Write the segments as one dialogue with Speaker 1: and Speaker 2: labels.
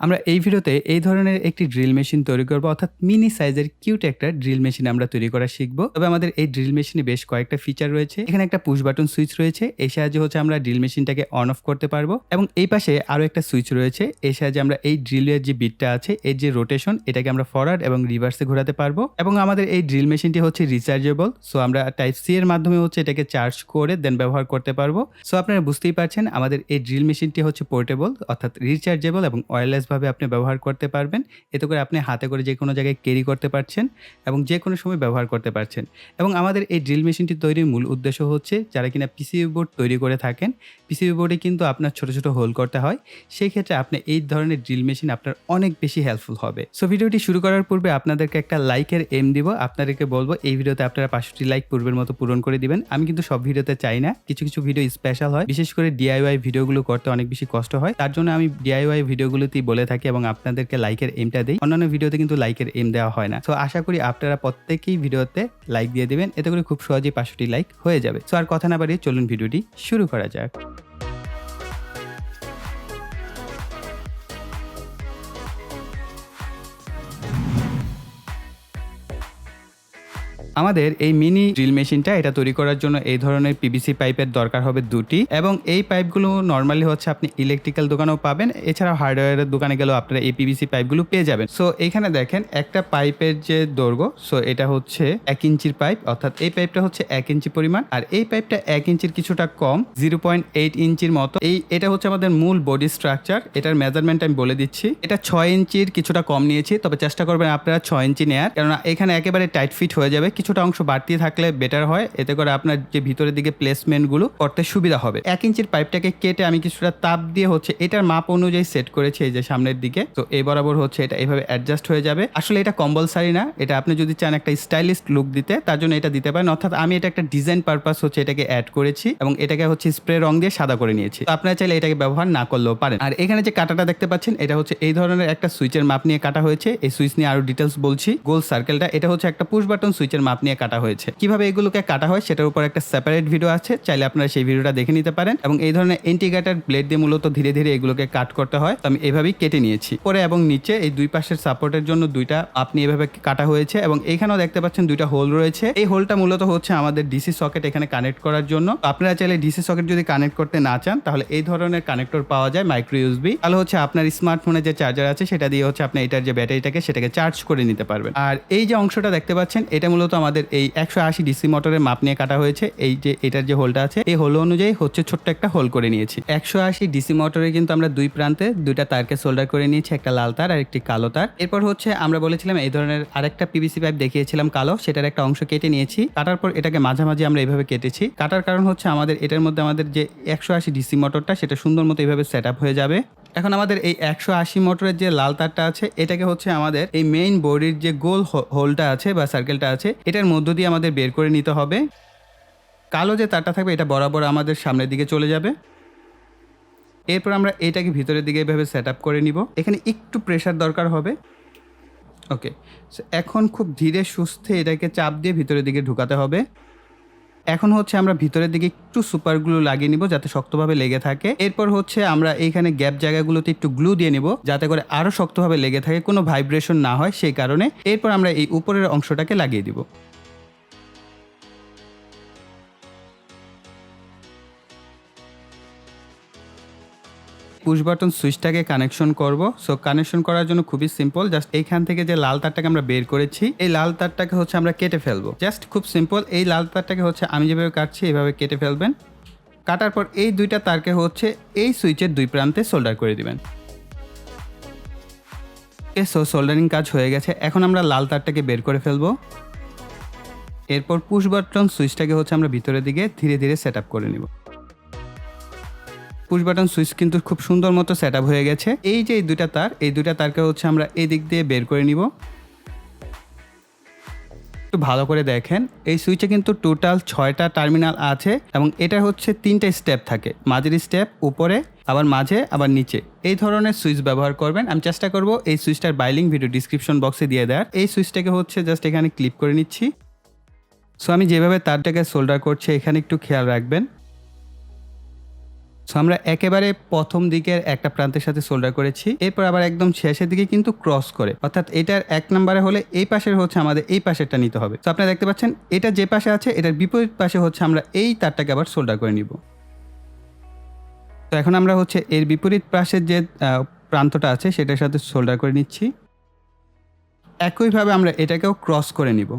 Speaker 1: আমরা এই ভিডিওতে এই ধরনের একটি ড্রিল মেশিন তৈরি করব, অর্থাৎ মিনি সাইজের কিউট একটা ড্রিল মেশিন আমরা তৈরি করা শিখব। তবে আমাদের এই ড্রিল মেশিনে বেশ কয়েকটা ফিচার রয়েছে। এখানে একটা পুশ বাটন সুইচ রয়েছে, এই সাহায্যে হচ্ছে আমরা ড্রিল মেশিনটাকে অন অফ করতে পারবো, এবং এই পাশে আরো একটা সুইচ রয়েছে, এই সাহায্যে আমরা এই ড্রিলের যে বিটটা আছে, এর যে রোটেশন, এটাকে আমরা ফরওয়ার্ড এবং রিভার্সে ঘোরাতে পারবো। এবং আমাদের এই ড্রিল মেশিনটি হচ্ছে রিচার্জেবল, সো আমরা টাইপ সি এর মাধ্যমে হচ্ছে এটাকে চার্জ করে দেন ব্যবহার করতে পারবো। সো আপনারা বুঝতেই পারছেন আমাদের এই ড্রিল মেশিনটি হচ্ছে পোর্টেবল, অর্থাৎ রিচার্জেবল এবং ওয়্যারলেস ভাবে আপনি ব্যবহার করতে পারবেন। এতে করে আপনি হাতে করে যে কোনো জায়গায় ক্যারি করতে পারছেন এবং যে কোনো সময় ব্যবহার করতে পারছেন। এবং আমাদের এই ড্রিল মেশিনটি তৈরির মূল উদ্দেশ্য হচ্ছে, যারা কিনা পিসিবি বোর্ড তৈরি করে থাকেন, পিসিবি বোর্ডে কিন্তু আপনার ছোট ছোট হোল করতে হয়, সেই ক্ষেত্রে আপনি এই ধরনের ড্রিল মেশিন আপনার অনেক বেশি হেল্পফুল হবে। সো ভিডিওটি শুরু করার পূর্বে আপনাদেরকে একটা লাইকের এম দিব। আপনাদেরকে বলবো এই ভিডিওতে আপনারা 500টি লাইক পূর্বের মতো পূরণ করে দিবেন। আমি কিন্তু সব ভিডিওতে চাই না, কিছু কিছু ভিডিও স্পেশাল হয়, বিশেষ করে ডিআইওয়াই ভিডিওগুলো করতে অনেক বেশি কষ্ট হয়, তার জন্য আমি ডিআইওয়াই ভিডিওগুলোতেই বলে থাকি এবং আপনাদেরকে লাইকের এমটা দেই। অন্যান্য ভিডিওতে কিন্তু লাইকের এম দেওয়া হয় না। সো আশা করি আপনারা প্রত্যেকেই ভিডিওতে লাইক দিয়ে দিবেন, এতে করে খুব সহজেই 500টি লাইক হয়ে যাবে। সো আর কথা না বাড়িয়ে চলুন ভিডিওটি শুরু করা যাক। আমাদের এই মিনি ড্রিল মেশিনটা এটা তৈরি করার জন্য এই ধরনের পিভিসি পাইপের দরকার হবে দুটি, এবং এই পাইপগুলো নর্মালি হচ্ছে আপনি ইলেকট্রিক্যাল দোকানেও পাবেন, এছাড়াও হার্ডওয়্যারের দোকানে গেলেও আপনারা এই পিভিসি পাইপগুলো পেয়ে যাবেন। সো এখানে দেখেন একটা পাইপের যে দৈর্ঘ্য, সো এটা হচ্ছে 1 ইঞ্চির পাইপ, অর্থাৎ এই পাইপটা হচ্ছে 1 ইঞ্চি পরিমাণ, আর এই পাইপটা 1 ইঞ্চির কিছুটা কম, 0.8 ইঞ্চির মতো। এটা হচ্ছে আমাদের মূল বডি স্ট্রাকচার। এটার মেজারমেন্ট আমি বলে দিচ্ছি, এটা 6 ইঞ্চির কিছুটা কম নিয়েছি, তবে চেষ্টা করবেন আপনারা 6 ইঞ্চি নেয়ার, কেননা এখানে একেবারে টাইট ফিট হয়ে যাবে, কিছুটা অংশ বাড়তি থাকলে বেটার হয়, এতে করে আপনার যে ভিতরের দিকে প্লেসমেন্টগুলো করতে সুবিধা হবে। 1 ইঞ্চির পাইপটাকে কেটে আমি কিছুটা তাপ দিয়ে হচ্ছে এটার মাপ অনুযায়ী সেট করেছি, এই যে সামনের দিকে। তো এই বরাবর হচ্ছে এটা এইভাবে অ্যাডজাস্ট হয়ে যাবে। আসলে এটা কম্পালসারি না, এটা আপনি যদি চান একটা স্টাইলিশ লুক দিতে, তার জন্য এটা দিতে পারেন, অর্থাৎ আমি এটা একটা ডিজাইন পারপাস হচ্ছে এটাকে অ্যাড করেছি এবং এটাকে হচ্ছে স্প্রে রং দিয়ে সাদা করে নিয়েছি। তো আপনারা চাইলে এটাকে ব্যবহার না করলেও পারেন। আর এখানে যে কাটাটা দেখতে পাচ্ছেন, এটা হচ্ছে এই ধরনের একটা সুইচের মাপ নিয়ে কাটা হয়েছে। এই সুইচ নিয়ে আরো ডিটেলস বলছি। গোল সার্কেলটা এটা হচ্ছে একটা পুশ বাটন সুইচের মাপ নিয়ে কাটা হয়েছে। কিভাবে এগুলোকে কাটা হয় সেটার উপর একটা সেপারেট ভিডিও আছে, চাইলে আপনারা সেই ভিডিওটা দেখে নিতে পারেন। এবং এই ধরনের ইন্টিগ্রেটেড ব্লেড দিয়ে মূলত ধীরে ধীরে এগুলোকে কাট করতে হয়, তো আমি এভাবেই কেটে নিয়েছি। পরে এবং নিচে এই দুই পাশের সাপোর্টের জন্য দুইটা আপনি এভাবে কাটা হয়েছে, এবং এখানেও দেখতে পাচ্ছেন দুইটা হোল রয়েছে। এই হোলটা মূলত হচ্ছে আমাদের ডিসি সকেট এখানে কানেক্ট করার জন্য। আপনারা চাইলে ডিসি সকেট যদি কানেক্ট করতে না চান, তাহলে এই ধরনের কানেক্টর পাওয়া যায় মাইক্রো ইউএসবি, তাহলে হচ্ছে আপনার স্মার্টফোনে যে চার্জার আছে সেটা দিয়ে হচ্ছে আপনি এটার যে ব্যাটারিটাকে সেটাকে চার্জ করে নিতে পারবেন। আর এই যে অংশটা দেখতে পাচ্ছেন, এটা মূলত আমাদের এই 180 ডিসি মোটরের মাপ নিয়ে কাটা হয়েছে। এই যে এটার যে হোলটা আছে, এই হোল অনুযায়ী হচ্ছে ছোট্ট একটা হোল করে নিয়েছি। 180 ডিসি মোটরে কিন্তু আমরা দুই প্রান্তে দুইটা তারকে সোল্ডার করে নিয়েছি, একটা লাল তার আর একটি কালো তার। এরপর হচ্ছে আমরা বলেছিলাম এই ধরনের আরেকটা পিভিসি পাইপ দেখিয়েছিলাম কালো, সেটার একটা অংশ কেটে নিয়েছি। কাটার পর এটাকে মাঝামাঝি আমরা এইভাবে কেটেছি। কাটার কারণ হচ্ছে আমাদের এটার মধ্যে আমাদের যে 180 ডিসি মোটরটা সেটা সুন্দর মতো এইভাবে সেট আপ হয়ে যাবে। এখন আমাদের এই 180 মোটরের যে লাল তারটা আছে, এটাকে হচ্ছে আমাদের এই মেইন বডির যে গোল হোলটা আছে বা সার্কেলটা আছে, এটার মধ্য দিয়ে আমাদের বের করে নিতে হবে। কালো যে তারটা থাকবে এটা বরাবর আমাদের সামনের দিকে চলে যাবে। এরপর আমরা এটাকে ভিতরের দিকে এভাবে সেট আপ করে নিব। এখানে একটু প্রেসার দরকার হবে। ওকে, এখন খুব ধীরে সুস্থে এটাকে চাপ দিয়ে ভিতরের দিকে ঢুকাতে হবে। এখন হচ্ছে আমরা ভিতরের দিকে একটু সুপার গ্লু লাগিয়ে নিব, যাতে শক্তভাবে লেগে থাকে। এরপর হচ্ছে আমরা এইখানে গ্যাপ জায়গাগুলোতে একটু গ্লু দিয়ে নিব, যাতে করে আরো শক্তভাবে লেগে থাকে, কোনো ভাইব্রেশন না হয় সেই কারণে। এরপর আমরা এই উপরের অংশটাকে লাগিয়ে দিব। পুশ বাটন সুইচটাকে কানেকশন করব। সো কানেকশন করার জন্য খুবই সিম্পল, জাস্ট এইখান থেকে যে লাল তারটাকে আমরা বের করেছি, এই লাল তারটাকে হচ্ছে আমরা কেটে ফেলবো। জাস্ট খুব সিম্পল, এই লাল তারটাকে হচ্ছে আমি যেভাবে কাটছি এভাবে কেটে ফেলবেন। কাটার পর এই দুইটা তারকে হচ্ছে এই সুইচের দুই প্রান্তে সোল্ডার করে দিবেন। সো সোল্ডারিং কাজ হয়ে গেছে। এখন আমরা লাল তারটাকে বের করে ফেলবো। এরপর পুশ বাটন সুইচটাকে হচ্ছে আমরা ভিতরের দিকে ধীরে ধীরে সেট আপ করে নিব। পুশ বাটন সুইচ কিন্তু খুব সুন্দর মতো সেট আপ হয়ে গেছে। এই যে এই দুইটা তার, এই দুইটা তারকে হচ্ছে আমরা এই দিক দিয়ে বের করে নিব। একটু ভালো করে দেখেন, এই সুইচে কিন্তু টোটাল 6টা টার্মিনাল আছে, এবং এটা হচ্ছে 3টা স্টেপ থাকে, মাঝের স্টেপ, উপরে, আবার মাঝে, আবার নিচে। এই ধরনের সুইচ ব্যবহার করবেন। আমি চেষ্টা করব এই সুইচটার বাইলিং ভিডিও ডিসক্রিপশন বক্সে দিয়ে দেওয়ার। এই সুইচটাকে হচ্ছে জাস্ট এখানে ক্লিপ করে নিচ্ছি। সো আমি যেভাবে তারটাকে সোল্ডার করছি এখানে একটু খেয়াল রাখবেন। সো আমরা একেবারে প্রথম দিকের একটা প্রান্তের সাথে সোল্ডার করেছি, এরপর আবার একদম শেষের দিকে কিন্তু ক্রস করে, অর্থাৎ এটার 1 নম্বরে হলে এই পাশের হচ্ছে আমাদের এই পাশেরটা নিতে হবে। তো আপনারা দেখতে পাচ্ছেন এটা যে পাশে আছে এটার বিপরীত পাশে হচ্ছে আমরা এই তারটাকে আবার সোল্ডার করে নিব। তো এখন আমরা হচ্ছে এর বিপরীত পাশের যে প্রান্তটা আছে সেটার সাথে সোল্ডার করে নিচ্ছি। একইভাবে আমরা এটাকেও ক্রস করে নিব।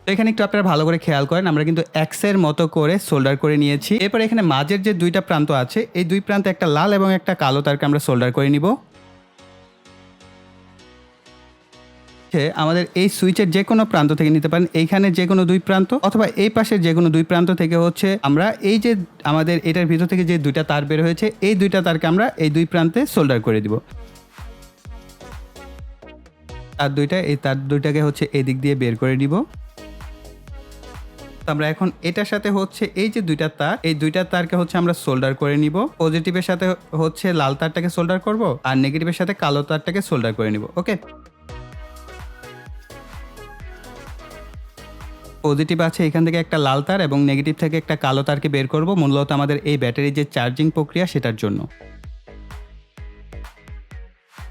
Speaker 1: তো এখানে একটু আপনারা ভালো করে খেয়াল করেন, আমরা কিন্তু এক্সের মতো করে সোল্ডার করে নিয়েছি। এরপর এখানে মাঝের যে দুইটা প্রান্ত আছে এই দুই প্রান্তে একটা লাল এবং একটা কালো তারকে আমরা সোল্ডার করে নিব। আমাদের এই সুইচের যে কোনো প্রান্ত থেকে নিতে পারেন, এইখানে যে কোনো দুই প্রান্ত অথবা এই পাশের যে কোনো দুই প্রান্ত থেকে হচ্ছে আমরা এই যে আমাদের এটার ভিতর থেকে যে দুইটা তার বের হয়েছে এই দুইটা তারকে আমরা এই দুই প্রান্তে সোল্ডার করে দিব। এই তার দুইটাকে হচ্ছে এই দিক দিয়ে বের করে দিব। আমরা এখন এটার সাথে হচ্ছে এই যে দুইটা তার, এই দুইটা তারকে হচ্ছে আমরা সোল্ডার করে নিব। পজিটিভের সাথে হচ্ছে লাল তারটাকে সোল্ডার করব আর নেগেটিভের সাথে কালো তারটাকে সোল্ডার করে নিব। ওকে, পজিটিভ আছে এখান থেকে একটা লাল তার এবং নেগেটিভ থেকে একটা কালো তারকে বের করব, মূলত আমাদের এই ব্যাটারির যে চার্জিং প্রক্রিয়া সেটার জন্য।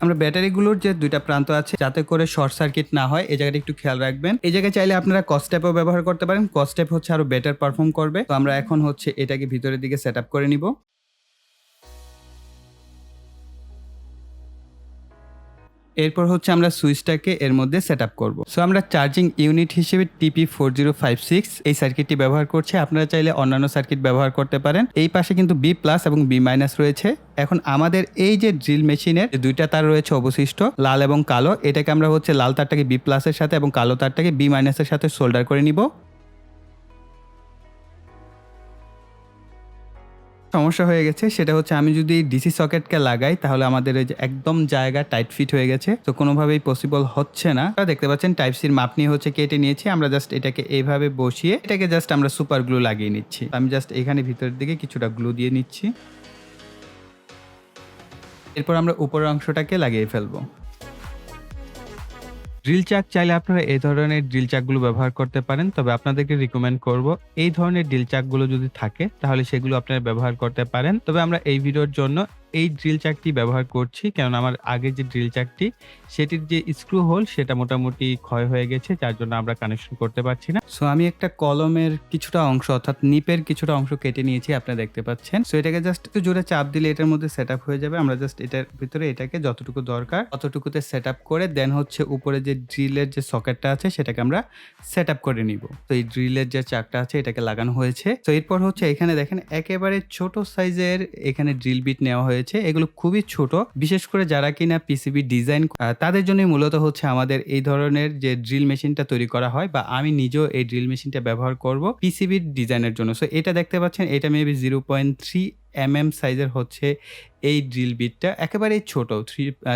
Speaker 1: আমরা ব্যাটারিগুলোর যে দুইটা প্রান্ত আছে যাতে করে শর্ট সার্কিট না হয় এই জায়গাটা একটু খেয়াল রাখবেন। এই জায়গায় চাইলে আপনারা কস্টেপও ব্যবহার করতে পারেন, কস্টেপ হচ্ছে আরো বেটার পারফর্ম করবে। তো আমরা এখন হচ্ছে এটাকে ভিতরের দিকে সেট আপ করে নিব। এরপর হচ্ছে আমরা সুইচটাকে এর মধ্যে সেট আপ করবো। সো আমরা চার্জিং ইউনিট হিসেবে TP4056 এই সার্কিটটি ব্যবহার করছি, আপনারা চাইলে অন্যান্য সার্কিট ব্যবহার করতে পারেন। এই পাশে কিন্তু B+ এবং B- রয়েছে। এখন আমাদের এই যে ড্রিল মেশিনের দুইটা তার রয়েছে অবশিষ্ট লাল এবং কালো, এটাকে আমরা হচ্ছে লাল তারটাকে B+ এর সাথে এবং কালো তারটাকে B- এর সাথে সোল্ডার করে নিব। সমস্যা হয়ে গেছে সেটা হচ্ছে আমি যদি ডিসি সকেটকে লাগাই তাহলে আমাদের এই যে একদম জায়গা টাইট ফিট হয়ে গেছে, তো কোনোভাবেই পসিবল হচ্ছে না। দেখতে পাচ্ছেন টাইপ সির মাপ নিয়ে হচ্ছে কেটে নিয়েছি। আমরা জাস্ট এটাকে এইভাবে বসিয়ে এটাকে জাস্ট আমরা সুপার গ্লু লাগিয়ে নিচ্ছি। আমি জাস্ট এখানে ভিতরের দিকে কিছুটা গ্লু দিয়ে নিচ্ছি, এরপর আমরা উপরের অংশটাকে লাগিয়ে ফেলবো। ড্রিল চাক চাইলে আপনারা এই ধরনের ড্রিল চাকগুলো ব্যবহার করতে পারেন, তবে আপনাদেরকে রিকমেন্ড করব এই ধরনের ড্রিল চাকগুলো যদি থাকে তাহলে সেগুলো আপনারা ব্যবহার করতে পারেন। তবে আমরা এই ভিডিওর জন্য এই ড্রিল চাকটি ব্যবহার করছি, কারণ আমার আগে যে ড্রিল চাকটি সেটির যে স্ক্রু হোল সেটা মোটামুটি ক্ষয় হয়ে গেছে, যার জন্য আমরা কানেকশন করতে পারছি না। সো আমি একটা কলমের কিছুটা অংশ অর্থাৎ নিপের কিছুটা অংশ কেটে নিয়েছি, আপনারা দেখতে পাচ্ছেন। সো এটাকে জাস্ট একটু জোরে চাপ দিলে এটার মধ্যে সেট আপ হয়ে যাবে। আমরা জাস্ট এটার ভিতরে এটাকে যতটুকু দরকার ততটুকুতে সেট আপ করে দেন হচ্ছে উপরে যে ড্রিলের যে সকেটটা আছে সেটাকে আমরা সেট আপ করে নিব। তো এই ড্রিলের যে চাকটা আছে এটাকে লাগানো হয়েছে। তো এরপর হচ্ছে এখানে দেখেন একেবারে ছোট সাইজের এখানে ড্রিল বিট নেওয়া হয়েছে, এগুলো খুবই ছোট, বিশেষ করে যারা কিনা পিসিবি ডিজাইন তাদের জন্যই মূলত হচ্ছে আমাদের এই ধরনের যে ড্রিল মেশিনটা তৈরি করা হয়, বা আমি নিজেও এই ড্রিল মেশিনটা ব্যবহার করব পিসিবির ডিজাইনের জন্য। সো এটা দেখতে পাচ্ছেন এটা মেবি 0.3 mm সাইজের হচ্ছে এই ড্রিল বিটটা, একেবারেই ছোট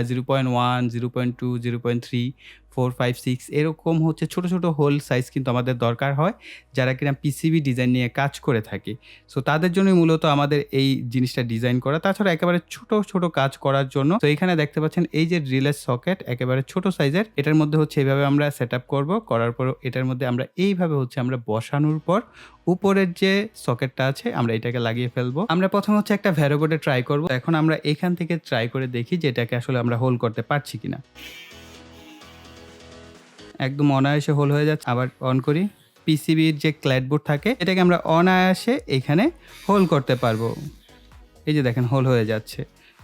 Speaker 1: 0.1 0.2 0.3 4 5 6 এরকম হচ্ছে ছোট ছোট হোল সাইজ কিন্তু আমাদের দরকার হয় যারা কিনা পিসিবি ডিজাইন নিয়ে কাজ করে থাকে। সো তাদের জন্যই মূলত আমাদের এই জিনিসটা ডিজাইন করা। তাছাড়া একেবারে ছোট ছোট কাজ করার জন্য তো এখানে দেখতে পাচ্ছেন এই যে ড্রিলের সকেট একেবারে ছোট সাইজের, এটার মধ্যে হচ্ছে এইভাবে আমরা সেট আপ করবো। করার পর এটার মধ্যে আমরা এইভাবে হচ্ছে আমরা বসানোর পর উপরের যে সকেটটা আছে আমরা এটাকে লাগিয়ে ফেলবো। আমরা প্রথমে হচ্ছে একটা ভ্যারোবোর্ডে ট্রাই করবো। এখন আমরা এখান থেকে ট্রাই করে দেখি যে এটাকে আসলে আমরা হোল্ড করতে পারছি কিনা। একদম অনায়াসে হোল হয়ে যাচ্ছে। আবার অন করি, পিসিবির যে ক্ল্যাডবোর্ড থাকে এটাকে আমরা অনায়াসে এখানে হোল করতে পারবো। এই যে দেখেন হোল হয়ে যাচ্ছে,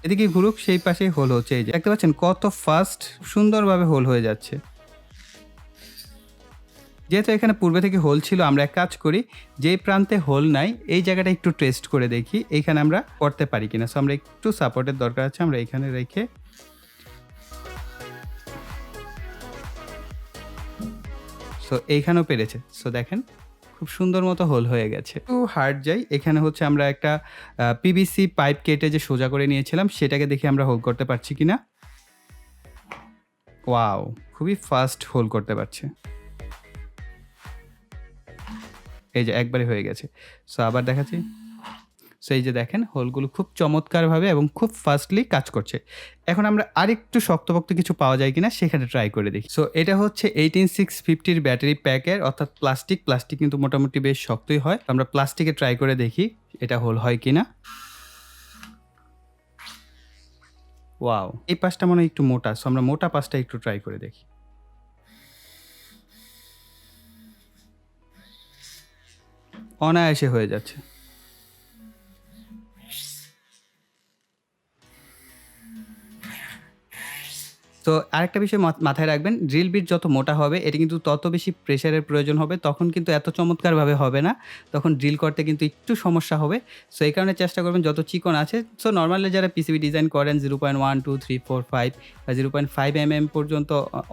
Speaker 1: এদিকে ঘুরুক সেই পাশে হোল হচ্ছে। এই যে দেখতে পাচ্ছেন কত ফাস্ট সুন্দরভাবে হোল হয়ে যাচ্ছে। যেহেতু এখানে পূর্বে থেকে হোল ছিল, আমরা এক কাজ করি, যেই প্রান্তে হোল নাই এই জায়গাটা একটু টেস্ট করে দেখি এইখানে আমরা করতে পারি কিনা। সো আমরা একটু সাপোর্টের দরকার আছে, আমরা এখানে রেখে সো এইখানেও পেরেছে। সো দেখেন খুব সুন্দর মতো হোল হয়ে গেছে। একটু হার্ড যাই, এখানে হচ্ছে আমরা একটা পিভিসি পাইপ কেটে যে সোজা করে নিয়েছিলাম সেটাকে দেখে আমরা হোল করতে পারছি কিনা। ওয়াও, খুবই ফাস্ট হোল করতে পারছে। এই যে একবারে হয়ে গেছে। সো আবার দেখাচ্ছি, সো এই যে দেখেন হোলগুলো খুব চমৎকারভাবে এবং খুব ফাস্টলি কাজ করছে। এখন আমরা আরেকটু শক্তপোক্ত কিছু পাওয়া যায় কিনা সেখানে ট্রাই করে দেখি। সো এটা হচ্ছে 18650 ব্যাটারি প্যাকের, অর্থাৎ প্লাস্টিক কিন্তু মোটামুটি বেশ শক্তই হয়। আমরা প্লাস্টিকে ট্রাই করে দেখি এটা হোল হয় কিনা। ওয়াও, এই পাশটা মনে হয় একটু মোটা, সো আমরা মোটা পাশটা একটু ট্রাই করে দেখি। অনায়াসে হয়ে যাচ্ছে। তো আরেকটা বিষয় মাথায় রাখবেন, ড্রিল বিট যত মোটা হবে এটা কিন্তু তত বেশি প্রেশারের প্রয়োজন হবে, তখন কিন্তু এত চমৎকারভাবে হবে না, তখন ড্রিল করতে কিন্তু একটু সমস্যা হবে। সো এই কারণে চেষ্টা করবেন যত চিকন আছে, সো নর্মালি যারা পিসিবি ডিজাইন করেন 0.1 2 3 4 5 বা 0.5 পর্যন্ত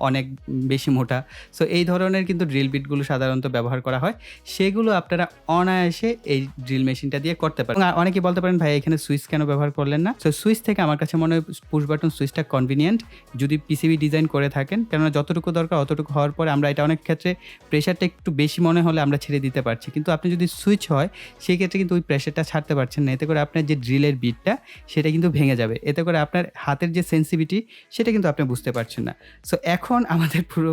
Speaker 1: অনেক বেশি মোটা, সো এই ধরনের কিন্তু ড্রিল বিটগুলো সাধারণত ব্যবহার করা হয়, সেগুলো আপনারা অনায়াসে এই ড্রিল মেশিনটা দিয়ে করতে পারেন। আর অনেকে বলতে পারেন ভাই এখানে সুইচ কেন ব্যবহার করলেন না? সো সুইচ থেকে আমার কাছে মনে হয় পুশ বাটন সুইচটা কনভিনিয়েন্ট যদি পিসিবি ডিজাইন করে থাকেন, কেননা যতটুকু দরকার অতটুকু হওয়ার পরে আমরা এটা অনেক ক্ষেত্রে প্রেশারটা একটু বেশি মনে হলে আমরা ছেড়ে দিতে পারছি, কিন্তু আপনি যদি সুইচ হয় সেই ক্ষেত্রে কিন্তু ওই প্রেশারটা ছাড়তে পারছেন না, এতে করে আপনার যে ড্রিলের বিটটা সেটা কিন্তু ভেঙে যাবে, এতে করে আপনার হাতের যে সেন্সিভিটি সেটা কিন্তু আপনি বুঝতে পারছেন না। সো এখন আমাদের পুরো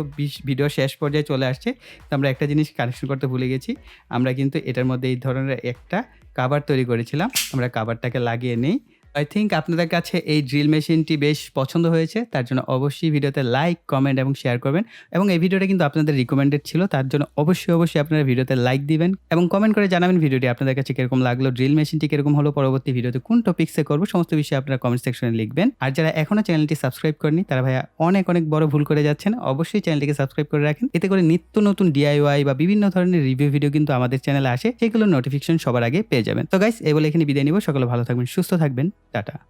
Speaker 1: ভিডিও শেষ পর্যায়ে চলে আসছে, তো আমরা একটা জিনিস কানেকশন করতে ভুলে গেছি, আমরা কিন্তু এটার মধ্যে এই ধরনের একটা কাভার তৈরি করেছিলাম, আমরা কাভারটাকে লাগিয়ে নেই। আই থিঙ্ক আপনাদের কাছে এই ড্রিল মেশিনটি বেশ পছন্দ হয়েছে, তার জন্য অবশ্যই ভিডিওতে লাইক, কমেন্ট এবং শেয়ার করবেন, এবং এই ভিডিওটা কিন্তু আপনাদের রিকমেন্ডেড ছিল, তার জন্য অবশ্যই আপনারা ভিডিওতে লাইক দিবেন এবং কমেন্ট করে জানাবেন ভিডিওটি আপনাদের কাছে কিরকম লাগলো, ড্রিল মেশিনটি কিরকম হলো, পরবর্তী ভিডিওতে কোন টপিক্সে করবো, সমস্ত বিষয়ে আপনারা কমেন্ট সেকশনে লিখবেন। আর যারা এখনো চ্যানেলটি সাবস্ক্রাইব করেনি তারা ভাইয়া অনেক বড় ভুল করে যাচ্ছেন, অবশ্যই চ্যানেলটিকে সাবস্ক্রাইব করে রাখেন, এতে করে নিত্য নতুন ডিআইওয়াই বা বিভিন্ন ধরনের রিভিউ ভিডিও কিন্তু আমাদের চ্যানেলে আসে, সেগুলোর নোটিফিকেশন সবার আগে পেয়ে যাবেন। তো গাইস এই বলে এখানে বিদায় নিব, সকলে ভালো থাকবেন, সুস্থ থাকবেন, টাটা।